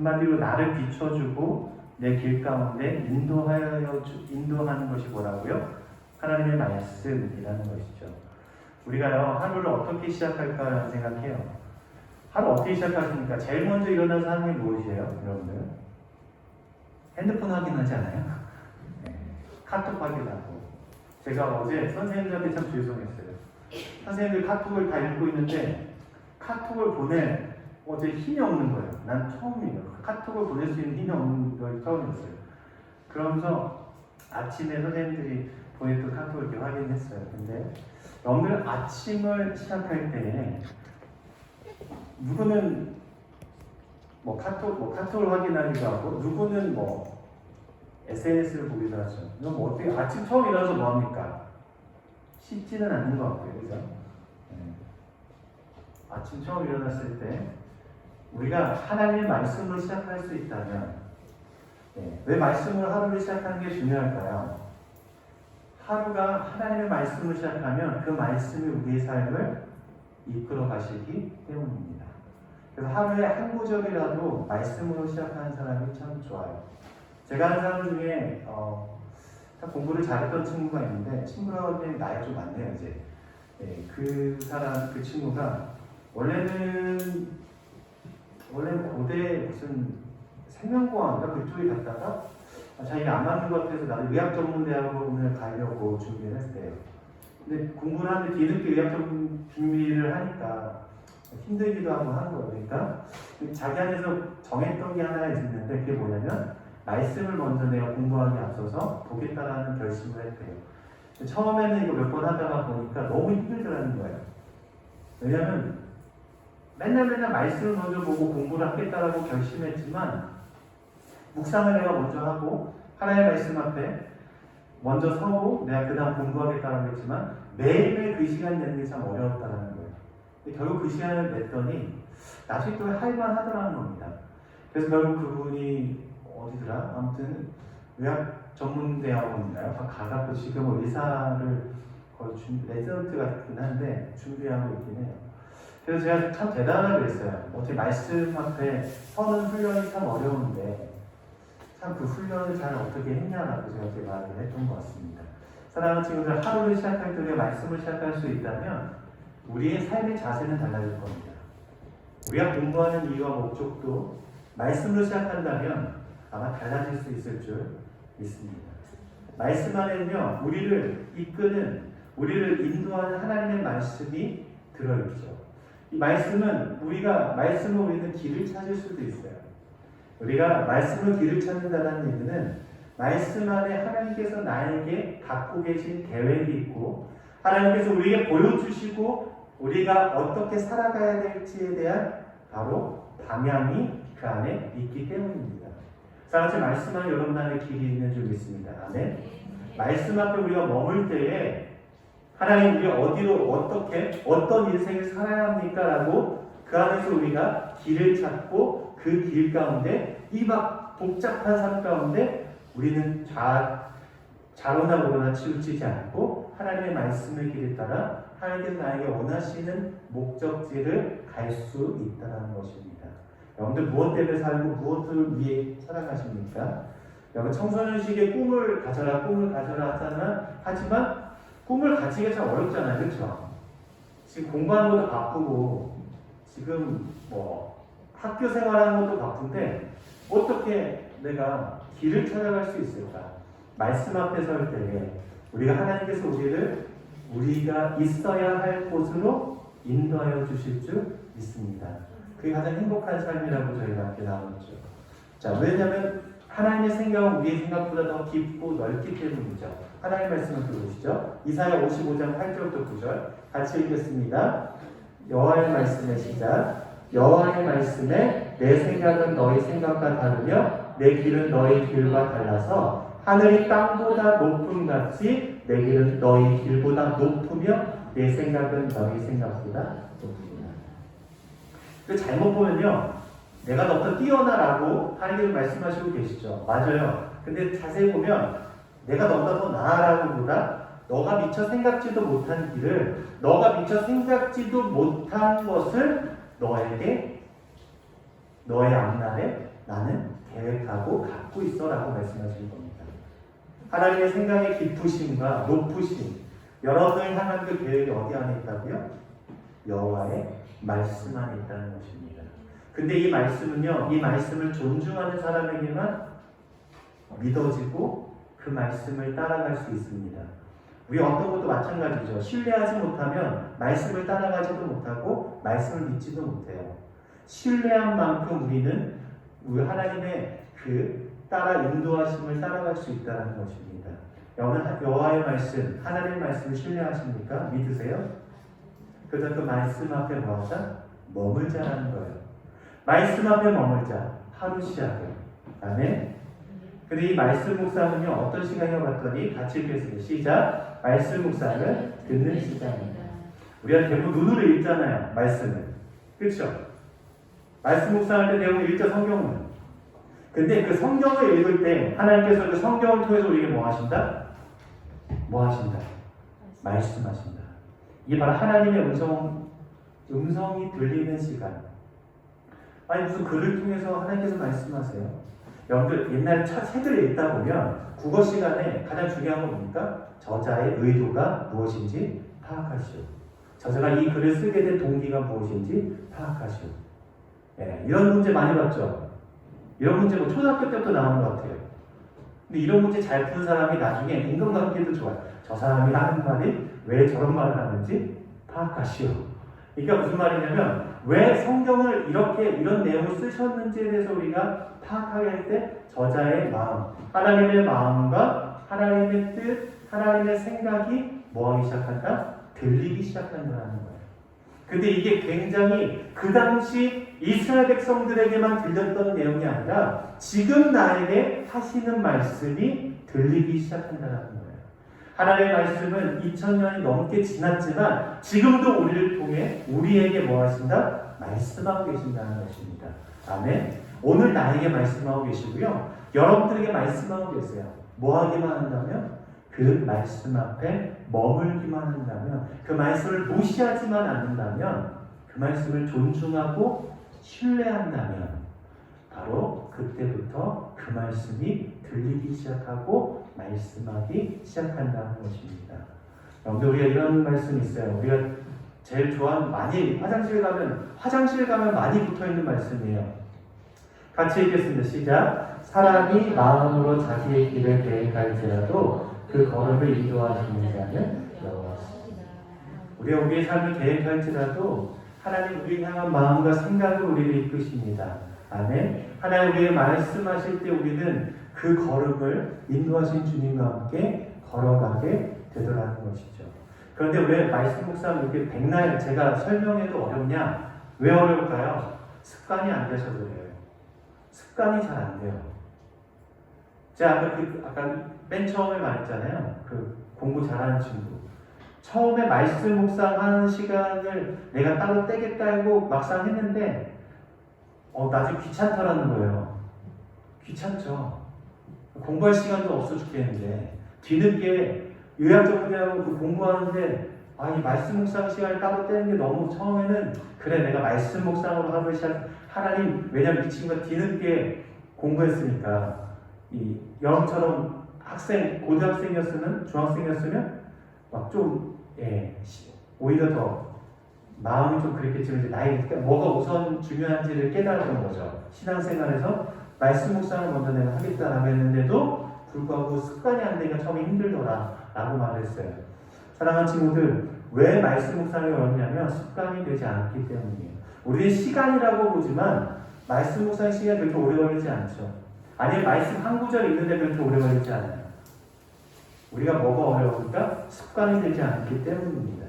한마디로 나를 비춰주고 내 길 가운데 인도하는 것이 뭐라고요? 하나님의 말씀이라는 것이죠. 우리가요, 하루를 어떻게 시작할까 생각해요. 하루 어떻게 시작하십니까? 제일 먼저 일어나서 하는 게 무엇이에요, 여러분들? 핸드폰 확인하지 않아요? 네. 카톡 확인하고. 제가 어제 선생님들한테 참 죄송했어요. 선생님들 카톡을 다 읽고 있는데 카톡을 보낼 어제 힘이 없는 거예요. 난 처음이에요. 카톡을 보낼 수 있는 힘이 없는 걸 처음이었어요. 그러면서 아침에 선생님들이 보냈던 카톡을 이렇게 확인했어요. 근데 여러분들 아침을 시작할 때 누구는 카톡을 확인하기도 하고 누구는 SNS를 보기도 하죠. 이건 어떻게 아침 처음 일어나서 뭐 합니까? 쉽지는 않는 것 같아요. 그죠? 네. 아침 처음 일어났을 때 우리가 하나님의 말씀으로 시작할 수 있다면 왜 말씀으로 하루를 시작하는 게 중요할까요? 하루가 하나님의 말씀으로 시작하면 그 말씀이 우리의 삶을 이끌어 가시기 때문입니다. 그래서 하루에 한 구절이라도 말씀으로 시작하는 사람이 참 좋아요. 제가 아는 사람 중에 공부를 잘했던 친구가 있는데 친구라고 하면 나이가 좀 많네요 이제. 그 친구가 원래는 고대 무슨 생명공학인가 그쪽에 갔다가 자기가 안 맞는 것 같아서 나도 의학전문대학원을 가려고 준비를 했대요. 근데 공부를 하는데 뒤늦게 의학전 준비를 하니까 힘들기도 하고 하는 거예요. 그러니까 자기 안에서 정했던 게 하나 있는데 그게 뭐냐면 말씀을 먼저 내가 공부하기 앞서서 보겠다라는 결심을 했대요. 처음에는 이거 몇 번 하다가 보니까 너무 힘들더라는 거예요. 왜냐면 맨날 말씀을 먼저 보고 공부를 하겠다라고 결심했지만 묵상을 내가 먼저 하고 하나님의 말씀 앞에 먼저 서고 내가 그 다음 공부하겠다라고 했지만 매일매일 그 시간 내는 게 참 어려웠다는 거예요. 결국 그 시간을 냈더니 나중에 또 할만하더라는 겁니다. 그래서 결국 그분이 어디더라? 아무튼 의학 전문대학원인가요? 가갖고 지금 의사를 거의 레지던트 같긴 한데 준비하고 있긴 해요. 그래서 제가 참 대단하다고 그랬어요. 어떻게 말씀 앞에 서는 훈련이 참 어려운데 참 그 훈련을 잘 어떻게 했냐라고 제가 이렇게 말을 했던 것 같습니다. 사랑하는 친구들, 하루를 시작할 때 우리가 말씀을 시작할 수 있다면 우리의 삶의 자세는 달라질 겁니다. 우리가 공부하는 이유와 목적도 말씀으로 시작한다면 아마 달라질 수 있을 줄 믿습니다. 말씀 안에는요, 우리를 이끄는, 우리를 인도하는 하나님의 말씀이 들어있죠. 이 말씀은 말씀으로 우리는 길을 찾을 수도 있어요. 우리가 말씀으로 길을 찾는다는 얘기는 말씀 안에 하나님께서 나에게 갖고 계신 계획이 있고 하나님께서 우리에게 보여주시고 우리가 어떻게 살아가야 될지에 대한 바로 방향이 그 안에 있기 때문입니다. 사랑하는 말씀 안에 여러분 안에 길이 있는 줄 믿습니다. 아멘. 말씀 앞에 우리가 머물 때에 하나님 우리가 어디로 어떤 인생을 살아야 합니까? 라고 그 안에서 우리가 길을 찾고 그 길 가운데 이 막 복잡한 삶 가운데 우리는 좌로나 우로나 치우치지 않고 하나님의 말씀의 길에 따라 하나님께서 나에게 원하시는 목적지를 갈 수 있다는 것입니다. 여러분들 무엇 때문에 살고 무엇을 위해 살아가십니까? 여러분 청소년식의 꿈을 가져라 하지만 꿈을 가지기가 참 어렵잖아요. 그렇죠? 지금 공부하는 것도 바쁘고 지금 학교 생활하는 것도 바쁜데 어떻게 내가 길을 찾아갈 수 있을까? 말씀 앞에 설 때에 우리가 하나님께서 우리가 있어야 할 곳으로 인도하여 주실 줄 믿습니다. 그게 가장 행복한 삶이라고 저희가 함께 나눴죠. 자, 왜냐하면 하나님의 생각은 우리의 생각보다 더 깊고 넓기 때문이죠. 하나님의 말씀을 들어보시죠. 이사야 55장 8절부터 9절 같이 읽겠습니다. 여호와의 말씀의 시작. 여호와의 말씀에 내 생각은 너희 생각과 다르며 내 길은 너희 길과 달라서 하늘이 땅보다 높음같이 내 길은 너희 길보다 높으며 내 생각은 너희 생각보다 높으리라. 잘못 보면요, 내가 너보다 뛰어나라고 하나님께서 말씀하시고 계시죠. 맞아요. 근데 자세히 보면 내가 너보다 더 나아라고 보다 너가 미처 생각지도 못한 길을, 너가 미처 생각지도 못한 것을 너에게 너의 앞날에 나는 계획하고 갖고 있어 라고 말씀하시는 겁니다. 하나님의 생각의 깊으심과 높으심, 여러분을 향한 그 계획이 어디 안에 있다고요? 여호와의 말씀 안에 있다는 것입니다. 근데 이 말씀은요, 이 말씀을 존중하는 사람에게만 믿어지고 그 말씀을 따라갈 수 있습니다. 우리 어떤 것도 마찬가지죠. 신뢰하지 못하면 말씀을 따라가지도 못하고 말씀을 믿지도 못해요. 신뢰한 만큼 우리는 우리 하나님의 그 따라 인도하심을 따라갈 수 있다는 것입니다. 여호와의 말씀, 하나님의 말씀을 신뢰하십니까? 믿으세요? 그래서 그 말씀 앞에 뭐하자? 머물자라는 거예요. 말씀 앞에 머물자. 하루 시작을. 아멘. 근데 이 말씀 묵상은요, 어떤 시간이라고 봤더니 같이 읽겠습니다. 시작. 말씀 묵상을 듣는 시간입니다. 우리가 대부분 눈으로 읽잖아요. 말씀을. 그렇죠? 말씀 묵상할 때 대부분 읽죠. 성경은. 근데 그 성경을 읽을 때 하나님께서 그 성경을 통해서 우리에게 뭐 하신다? 뭐 하신다? 말씀하신다. 이게 바로 하나님의 음성이 들리는 시간. 아니 무슨 글을 통해서 하나님께서 말씀하세요. 여러분들 옛날 책을 읽다 보면 국어 시간에 가장 중요한 건 뭡니까? 저자의 의도가 무엇인지 파악하시오. 저자가 이 글을 쓰게 된 동기가 무엇인지 파악하시오. 예, 이런 문제 많이 봤죠? 이런 문제 뭐 초등학교 때부터 나오는 것 같아요. 근데 이런 문제 잘 푸는 사람이 나중에 인간관계도 좋아요. 저 사람이 하는 말이 왜 저런 말을 하는지 파악하시오. 그러니까 무슨 말이냐면 왜 성경을 이런 내용을 쓰셨는지에 대해서 우리가 파악하게 할 때 저자의 마음, 하나님의 마음과 하나님의 뜻, 하나님의 생각이 뭐하기 시작한다? 들리기 시작한다는 거예요. 근데 이게 굉장히 그 당시 이스라엘 백성들에게만 들렸던 내용이 아니라 지금 나에게 하시는 말씀이 들리기 시작한다는 거예요. 하나님의 말씀은 2000년이 넘게 지났지만 지금도 우리를 통해 우리에게 뭐 하신다? 말씀하고 계신다는 것입니다. 아멘. 오늘 나에게 말씀하고 계시고요. 여러분들에게 말씀하고 계세요. 뭐 하기만 한다면? 그 말씀 앞에 머물기만 한다면, 그 말씀을 무시하지만 않는다면, 그 말씀을 존중하고 신뢰한다면 바로 그때부터 그 말씀이 들리기 시작하고 말씀하기 시작한다는 것입니다. 여러분들 우리가 이런 말씀이 있어요. 우리가 제일 좋아하는, 많이 화장실 가면 많이 붙어있는 말씀이에요. 같이 읽겠습니다. 시작. 사람이 마음으로 자기의 길을 계획할지라도 그 걸음을 인도하시는 자는 여호와시니라. 우리가 우리의 삶을 계획할지라도 하나님 우리를 향한 마음과 생각으로 우리를 이끄십니다. 아멘. 하나님 우리에게 말씀하실 때 우리는 그 걸음을 인도하신 주님과 함께 걸어가게 되더라는 것이죠. 그런데 왜 말씀 묵상 이렇게 백날 제가 설명해도 어렵냐? 왜 어려울까요? 습관이 안 되셔서 그래요. 습관이 잘 안 돼요. 제가 아까 맨 처음에 말했잖아요. 그 공부 잘하는 친구. 처음에 말씀 묵상하는 시간을 내가 따로 떼겠다 하고 막상 했는데 나중에 귀찮더라는 거예요. 귀찮죠. 공부할 시간도 없어 죽겠는데 뒤늦게 요약정리하고 그 공부하는데 이 말씀 묵상 시간을 따로 떼는 게 너무 처음에는 그래 내가 말씀 묵상으로 하고 하나님 왜냐면 이 친구가 뒤늦게 공부했으니까 여러분처럼 고등학생이었으면 중학생이었으면 막 좀 오히려 더 마음이 좀 그랬겠지만 이제 나이가 뭐가 우선 중요한지를 깨달은 거죠. 신앙생활에서 말씀 묵상을 먼저 내가 하겠다라고 했는데도 불구하고 습관이 안 되니까 처음에 힘들더라 라고 말을 했어요. 사랑하는 친구들, 왜 말씀 묵상이 어렵냐면 습관이 되지 않기 때문이에요. 우리는 시간이라고 보지만 말씀 묵상 시간이 그렇게 오래 걸리지 않죠. 아니면 말씀 한 구절 읽는데 그렇게 오래 걸리지 않아요. 우리가 뭐가 어려우니까 습관이 되지 않기 때문입니다.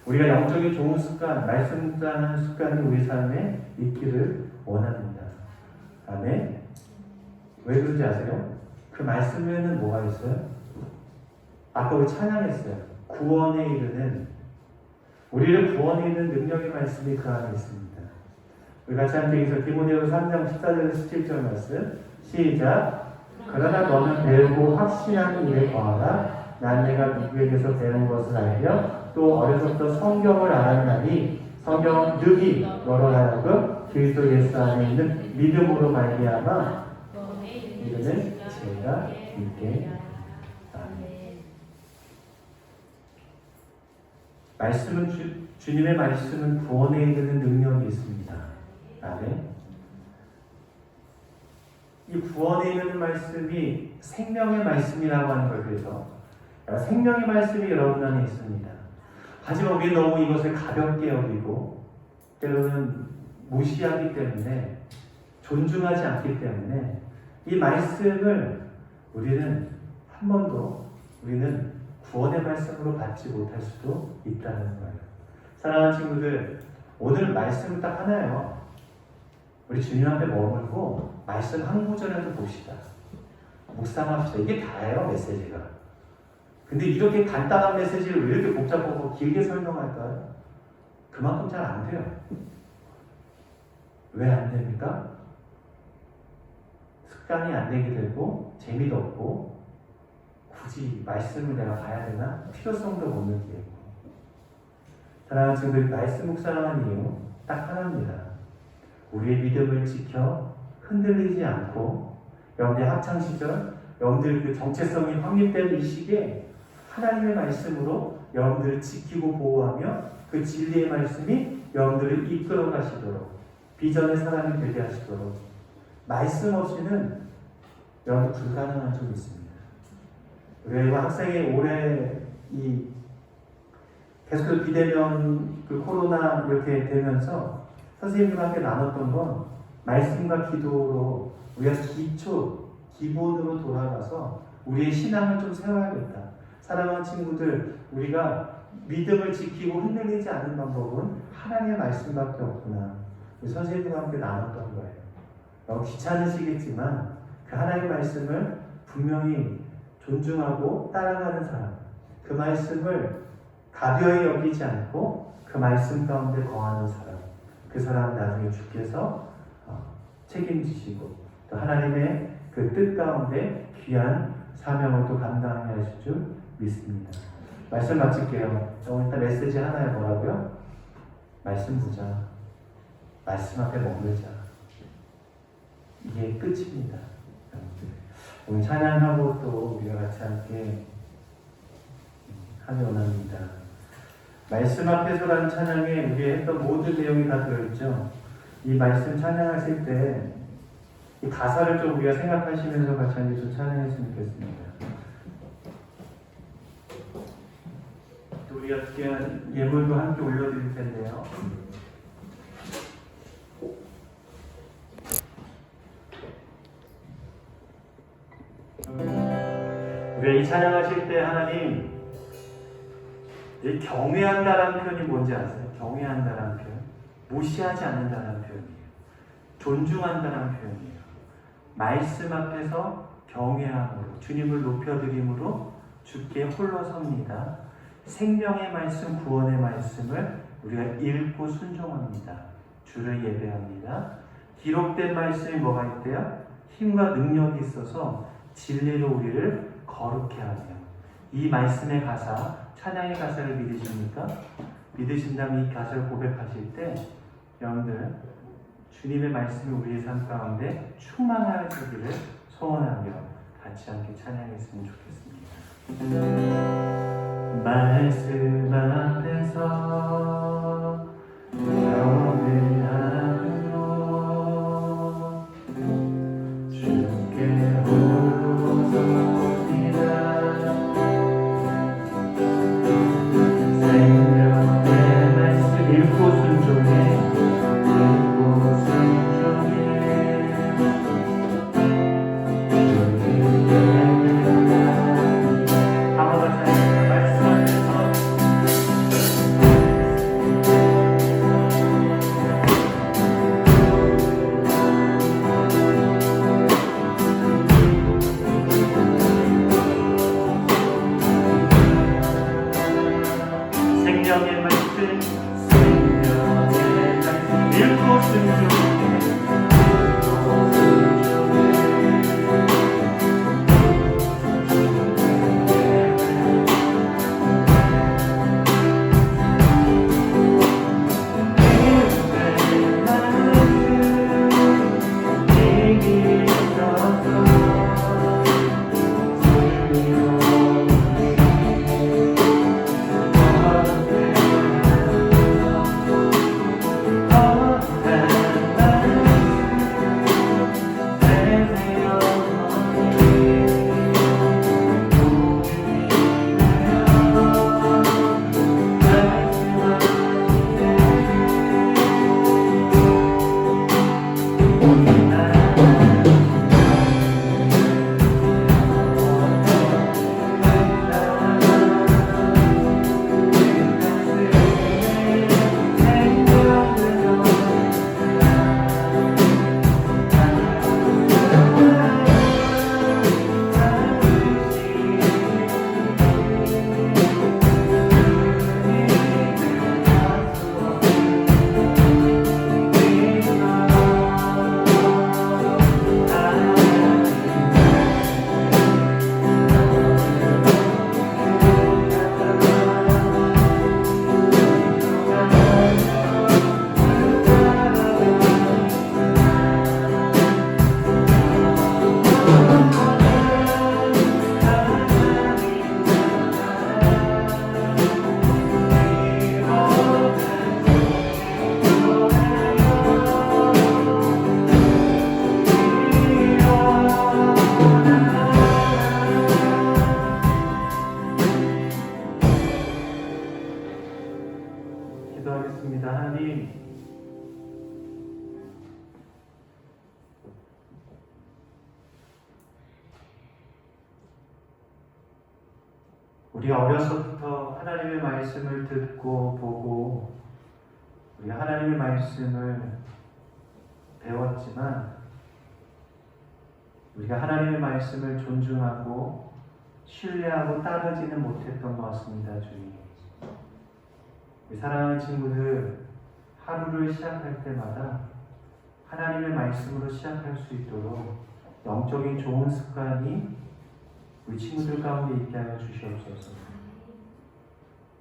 우리가 영적인 좋은 습관, 말씀 묵상하는 습관이 우리 삶에 있기를 원합니다. 아멘. 왜 그런지 아세요? 그 말씀에는 뭐가 있어요? 아까 우리 찬양했어요. 구원에 이르는, 우리를 구원에 이르는 능력의 말씀이 그 안에 있습니다. 우리 같이 함께 읽어서 디모데후서 3장 14절에서 17절 말씀 시작. 그러나 너는 배우고 확신하는 일에 거하라. 난 내가 누구에게서 배운 것을 알며 또 어려서부터 성경을 알았나니 성경은 능히 너로 하여금 그리스도 예수 안에 있는 믿음으로 말미암아 이름을 제가 믿게. 아멘. 말씀은 주님의 말씀은 구원에 이르는 능력이 있습니다. 아멘. 이 구원에 이르는 말씀이 생명의 말씀이라고 하는 걸 그래서 생명의 말씀이 여러분 안에 있습니다. 하지만 우리 너무 이것을 가볍게 여기고 때로는 무시하기 때문에 존중하지 않기 때문에 이 말씀을 우리는 한 번도 우리는 구원의 말씀으로 받지 못할 수도 있다는 거예요. 사랑하는 친구들, 오늘 말씀은 딱 하나예요. 우리 주님 앞에 머물고 말씀 한 구절이라도 봅시다. 묵상합시다. 이게 다예요, 메시지가. 근데 이렇게 간단한 메시지를 왜 이렇게 복잡하고 길게 설명할까요? 그만큼 잘 안 돼요. 왜 안 됩니까? 습관이 안 되게 되고 재미도 없고 굳이 말씀을 내가 봐야 되나? 필요성도 못 느끼고. 사랑하는 친구들, 말씀 묵상하는 이유 딱 하나입니다. 우리의 믿음을 지켜 흔들리지 않고 여러분들 학창시절 여러분들 그 정체성이 확립된 이 시기에 하나님의 말씀으로 여러분들을 지키고 보호하며 그 진리의 말씀이 여러분들을 이끌어 가시도록 비전의 사람이 되게 하시도록 말씀 없이는 여러분들 불가능한 점이 있습니다. 우리 학생이 올해 계속 비대면 그 코로나 이렇게 되면서 선생님과 함께 나눴던 건 말씀과 기도로 우리가 기본으로 돌아가서 우리의 신앙을 좀 세워야겠다. 사랑하는 친구들, 우리가 믿음을 지키고 흔들리지 않는 방법은 하나님의 말씀밖에 없구나. 우리 선생님과 함께 나눴던 거예요. 너무 귀찮으시겠지만 그 하나님의 말씀을 분명히 존중하고 따라가는 사람, 그 말씀을 가벼이 여기지 않고 그 말씀 가운데 거하는 사람, 그 사람 나중에 주께서 책임지시고 또 하나님의 그 뜻 가운데 귀한 사명을 또 감당하게 하실 줄 믿습니다. 말씀 마칠게요. 오늘 일단 메시지 하나에 뭐라고요? 말씀 보자. 말씀 앞에 머물자. 이게 끝입니다. 오늘 찬양하고 또 우리가 같이 함께 하기 원합니다. 말씀 앞에서라는 찬양에 우리 했던 모든 내용이 다 들어있죠. 이 말씀 찬양하실 때 이 가사를 좀 우리가 생각하시면서 같이 함께 좀 찬양했으면 좋겠습니다. 또 우리가 특별한 예물도 함께 올려드릴 텐데요. 우리가 이 찬양하실 때 하나님 이 경외한다라는 표현이 뭔지 아세요? 경외한다라는 표현, 무시하지 않는다라는 표현이에요. 존중한다라는 표현이에요. 말씀 앞에서 경외함으로 주님을 높여드림으로 주께 홀로 섭니다. 생명의 말씀, 구원의 말씀을 우리가 읽고 순종합니다. 주를 예배합니다. 기록된 말씀이 뭐가 있대요? 힘과 능력이 있어서 진리로 우리를 거룩해 하며. 이 말씀의 가사, 찬양의 가사를 믿으십니까? 믿으신다면 이 가사를 고백하실 때 여러분들 주님의 말씀이 우리의 삶 가운데 충만하게 되기를 소원하며 같이 함께 찬양했으면 좋겠습니다. 말씀 앞에서 경외함으로 주께 홀로 섭니다. 생명의 말씀 읽고 순종해. 우리가 어려서부터 하나님의 말씀을 듣고 보고 우리가 하나님의 말씀을 배웠지만 우리가 하나님의 말씀을 존중하고 신뢰하고 따르지는 못했던 것 같습니다. 주님, 우리 사랑하는 친구들, 하루를 시작할 때마다 하나님의 말씀으로 시작할 수 있도록 영적인 좋은 습관이 우리 친구들 가운데 있게 하여 주시옵소서.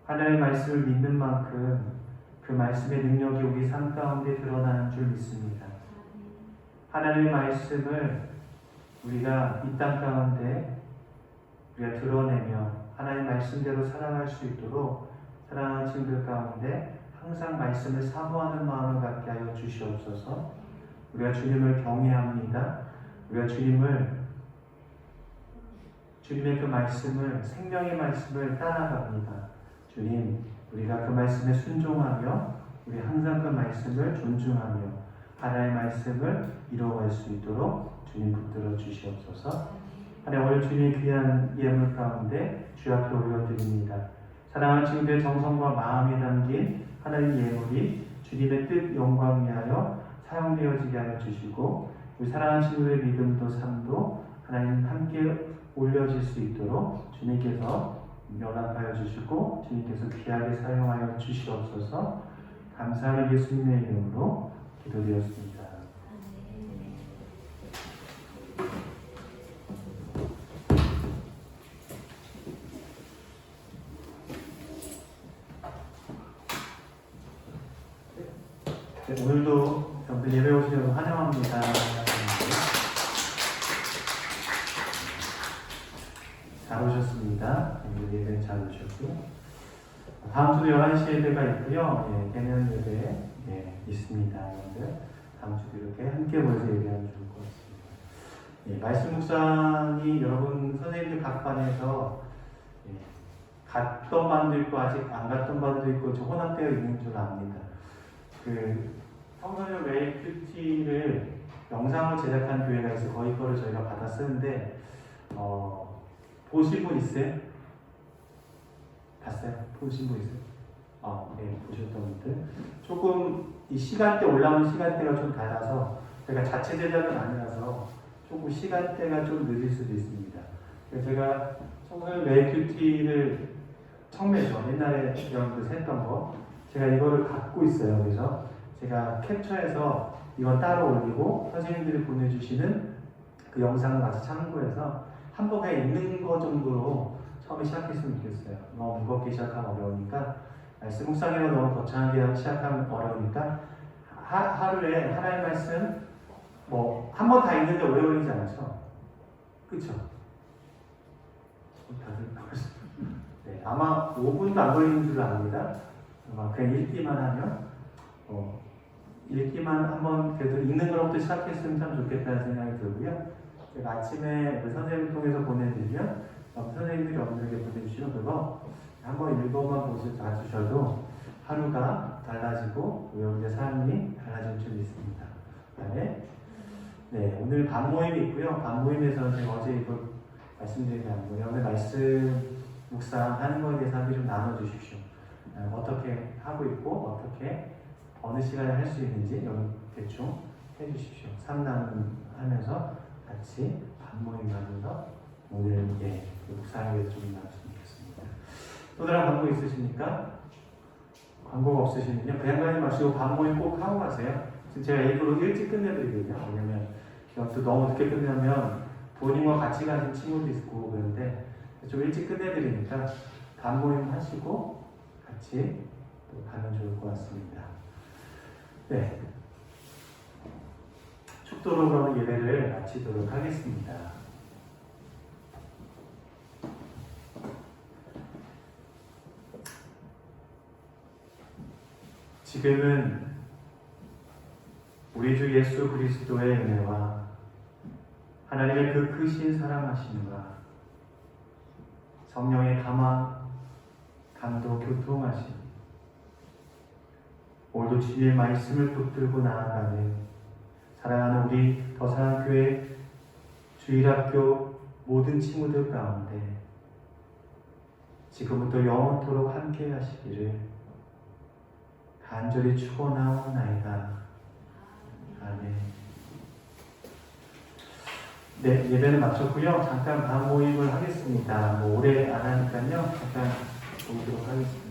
하나님의 말씀을 믿는 만큼 그 말씀의 능력이 우리 삶 가운데 드러나는 줄 믿습니다. 하나님의 말씀을 우리가 이 땅 가운데 우리가 드러내며 하나님의 말씀대로 살아갈 수 있도록 사랑하는 친구들 가운데 항상 말씀을 사모하는 마음을 갖게 하여 주시옵소서. 우리가 주님을 경외합니다. 우리가 주님의 그 말씀을, 생명의 말씀을 따라갑니다. 주님, 우리가 그 말씀에 순종하며 우리 항상 그 말씀을 존중하며 하나님의 말씀을 이루어갈 수 있도록 주님 붙들어 주시옵소서. 하나님, 오늘 주님의 귀한 예물 가운데 주 앞에 올려드립니다. 사랑하는 친구들의 정성과 마음이 담긴 하나님 예물이 주님의 뜻 영광 위하여 사용되어지게 하여 주시고 우리 사랑하는 친구들의 믿음도 삶도 하나님 함께 올려질 수 있도록 주님께서 연합하여 주시고 주님께서 귀하게 사용하여 주시옵소서. 감사를 예수님의 이름으로 기도드렸습니다. 네, 오늘도 여러분 예배 오시려고 환영합니다. 잘 오셨습니다. 예배 잘 오셨고요. 다음 주도 11시 예배가 있고요. 예, 개면 예배 있습니다. 여러분들 다음 주도 이렇게 함께 모여서 예배하면 좋을 것 같습니다. 예, 말씀 묵상이 여러분 선생님들 각 반에서 갔던 반도 있고 아직 안 갔던 반도 있고 저 혼합되어 있는 줄 압니다. 그 청소년 웨이 큐티를 영상으로 제작한 교회가 있어서 거기 거를 저희가 받아 쓰는데 보신 분 있어요? 봤어요? 보신 분 있어요? 네, 보셨던 분들. 조금 이 시간대 올라오는 시간대가 좀 달라서 제가 자체 제작은 아니라서 조금 시간대가 좀 늦을 수도 있습니다. 그래서 제가 청소년 웨이 큐티를 청매죠. 옛날에 여러분들 했던 거 제가 이거를 갖고 있어요. 그래서 제가 캡처해서 이건 따로 올리고 선생님들이 보내주시는 그 영상을 같이 참고해서 한 번에 읽는 거 정도로 처음에 시작했으면 좋겠어요. 너무 무겁게 시작하면 어려우니까 말씀 묵상이라 너무 거창하게 시작하면 어려우니까 하루에 하나의 말씀 뭐 한 번 다 읽는데 오래 걸리지 않죠? 그쵸? 다들 네, 아마 5분도 안 걸리는 줄 압니다. 그냥 읽기만 하면 읽기만 한번 그래도 읽는 것부터 시작했으면 참 좋겠다는 생각이 들고요. 제가 아침에 그 선생님을 통해서 보내드리면 선생님들이 여러분들에게 보내주시면 그거 한번 읽어만 봐주셔도 하루가 달라지고 여러분의 삶이 달라질 줄 믿습니다. 그다음에 오늘 밤모임이 있고요. 밤모임에서 제가 어제 이거 말씀드리지 않고 여러분의 말씀 묵상하는 것에 대해서 함께 좀 나눠주십시오. 어떻게 하고 있고 어떻게 어느 시간에 할 수 있는지 여러분 대충 해주십시오. 상담하면서 같이 밤모임 하면서 오늘 묵상에 대해서 좀 나눴으면 좋겠습니다. 또 다른 광고 있으십니까? 광고가 없으시면요 그냥 가지 마시고 밤모임 꼭 하고 가세요. 제가 일부러 일찍 끝내드리거든요. 왜냐면 또 너무 늦게 끝내면 본인과 같이 가는 친구도 있고 그런데 좀 일찍 끝내드리니까 밤모임 하시고 같이 또 가면 좋을 것 같습니다. 네, 축도로 그러면 예배를 마치도록 하겠습니다. 지금은 우리 주 예수 그리스도의 은혜와 하나님의 그 크신 사랑하심과 성령의 감화, 감독, 교통하심 오늘도 주님의 말씀을 붙들고 나아가는 사랑하는 우리 더사랑교회 주일학교 모든 친구들 가운데 지금부터 영원토록 함께 하시기를 간절히 축원하옵나이다. 아멘. 네, 예배는 마쳤고요. 잠깐 밤 모임을 하겠습니다. 오래 안 하니까요. 잠깐 보도록 하겠습니다.